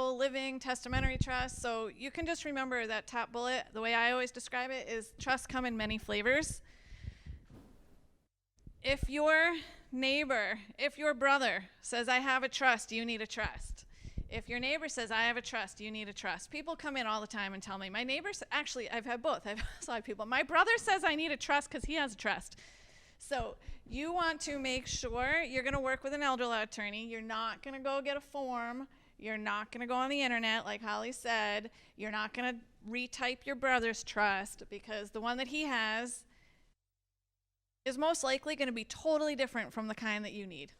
living testamentary trust. So you can just remember that top bullet. The way I always describe it is trusts come in many flavors. If your neighbor, if your brother says, I have a trust, you need a trust. If your neighbor says, I have a trust, you need a trust. People come in all the time and tell me, my neighbors, actually, I've had both. I've saw people, my brother says I need a trust because he has a trust. So you want to make sure you're going to work with an elder law attorney. You're not going to go get a form. You're not going to go on the internet, like Holly said. You're not going to retype your brother's trust, because the one that he has is most likely going to be totally different from the kind that you need.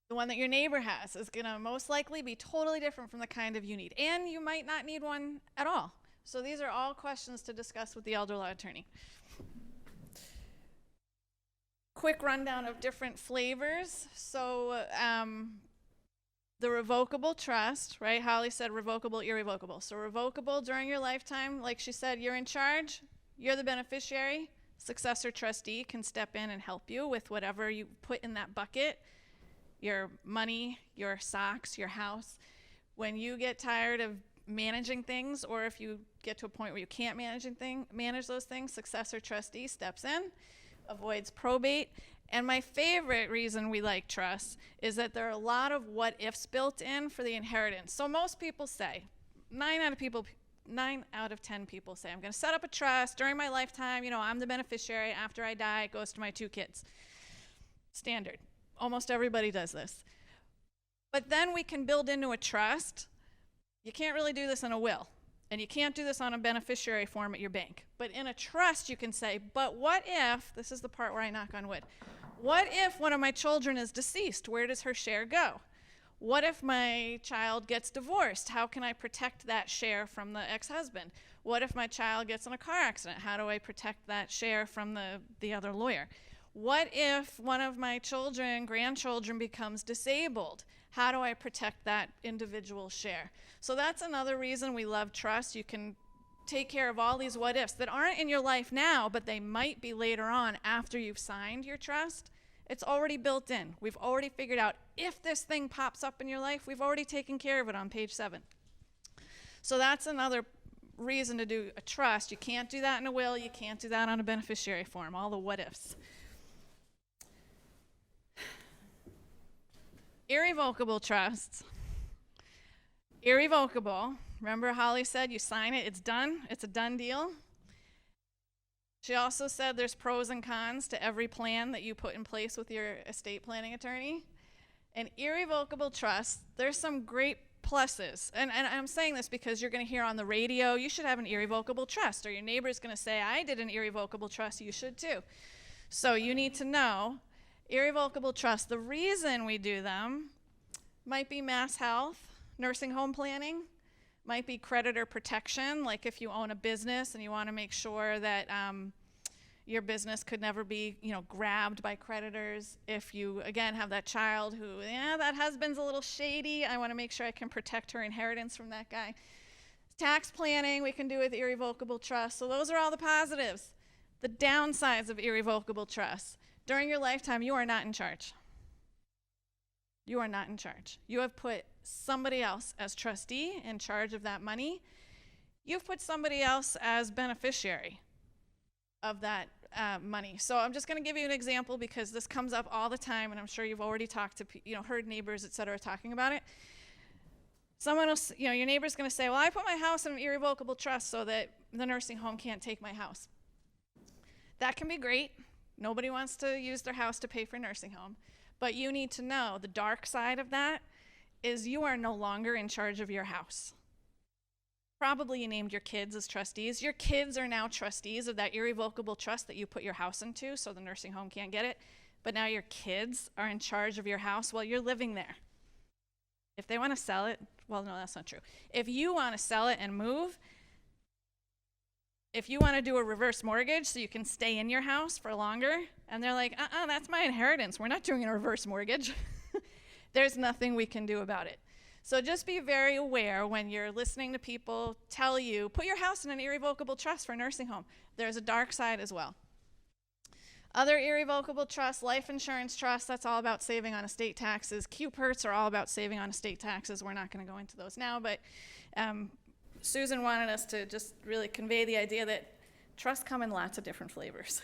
The one that your neighbor has is going to most likely be totally different from the kind of you need. And you might not need one at all. So these are all questions to discuss with the elder law attorney. Quick rundown of different flavors. So the revocable trust, right? Holly said revocable, irrevocable. So revocable during your lifetime, like she said, you're in charge, you're the beneficiary. Successor trustee can step in and help you with whatever you put in that bucket, your money, your socks, your house. When you get tired of managing things, or if you get to a point where you can't manage those things, successor trustee steps in, avoids probate. And my favorite reason we like trusts is that there are a lot of what ifs built in for the inheritance. So most people say, 9 out of 10 people say, I'm going to set up a trust during my lifetime. You know, I'm the beneficiary. After I die, it goes to my 2 kids. Standard. Almost everybody does this. But then we can build into a trust. You can't really do this in a will. And you can't do this on a beneficiary form at your bank. But in a trust, you can say, but what if, this is the part where I knock on wood, what if one of my children is deceased? Where does her share go? What if my child gets divorced? How can I protect that share from the ex-husband? What if my child gets in a car accident? How do I protect that share from the other lawyer? What if one of my grandchildren becomes disabled? How do I protect that individual share? So that's another reason we love trust. You can take care of all these what ifs that aren't in your life now, but they might be later on after you've signed your trust. It's already built in. We've already figured out if this thing pops up in your life, we've already taken care of it on page 7. So that's another reason to do a trust. You can't do that in a will. You can't do that on a beneficiary form, all the what ifs. Irrevocable trusts. Irrevocable. Remember Holly said you sign it, it's done. It's a done deal. She also said there's pros and cons to every plan that you put in place with your estate planning attorney. And irrevocable trusts, there's some great pluses. And I'm saying this because you're going to hear on the radio, you should have an irrevocable trust. Or your neighbor's going to say, I did an irrevocable trust, you should too. So you need to know, irrevocable trust, the reason we do them might be mass health, nursing home planning, might be creditor protection, like if you own a business and you want to make sure that your business could never be, grabbed by creditors. If you, again, have that child who, that husband's a little shady, I want to make sure I can protect her inheritance from that guy. Tax planning, we can do with irrevocable trust. So those are all the positives. The downsides of irrevocable trust. During your lifetime, you are not in charge. You are not in charge. You have put somebody else as trustee in charge of that money. You've put somebody else as beneficiary of that money. So I'm just going to give you an example because this comes up all the time, and I'm sure you've already talked to, heard neighbors, et cetera, talking about it. Someone else, your neighbor's going to say, well, I put my house in an irrevocable trust so that the nursing home can't take my house. That can be great. Nobody wants to use their house to pay for a nursing home. But you need to know the dark side of that is you are no longer in charge of your house. Probably you named your kids as trustees. Your kids are now trustees of that irrevocable trust that you put your house into so the nursing home can't get it. But now your kids are in charge of your house while you're living there. If they want to sell it, well, no, that's not true. If you want to sell it and move, if you want to do a reverse mortgage so you can stay in your house for longer, and they're like, that's my inheritance. We're not doing a reverse mortgage. There's nothing we can do about it. So just be very aware when you're listening to people tell you, put your house in an irrevocable trust for a nursing home. There's a dark side as well. Other irrevocable trusts, life insurance trusts, that's all about saving on estate taxes. Q-PERTs are all about saving on estate taxes. We're not going to go into those now, but Susan wanted us to just really convey the idea that trusts come in lots of different flavors.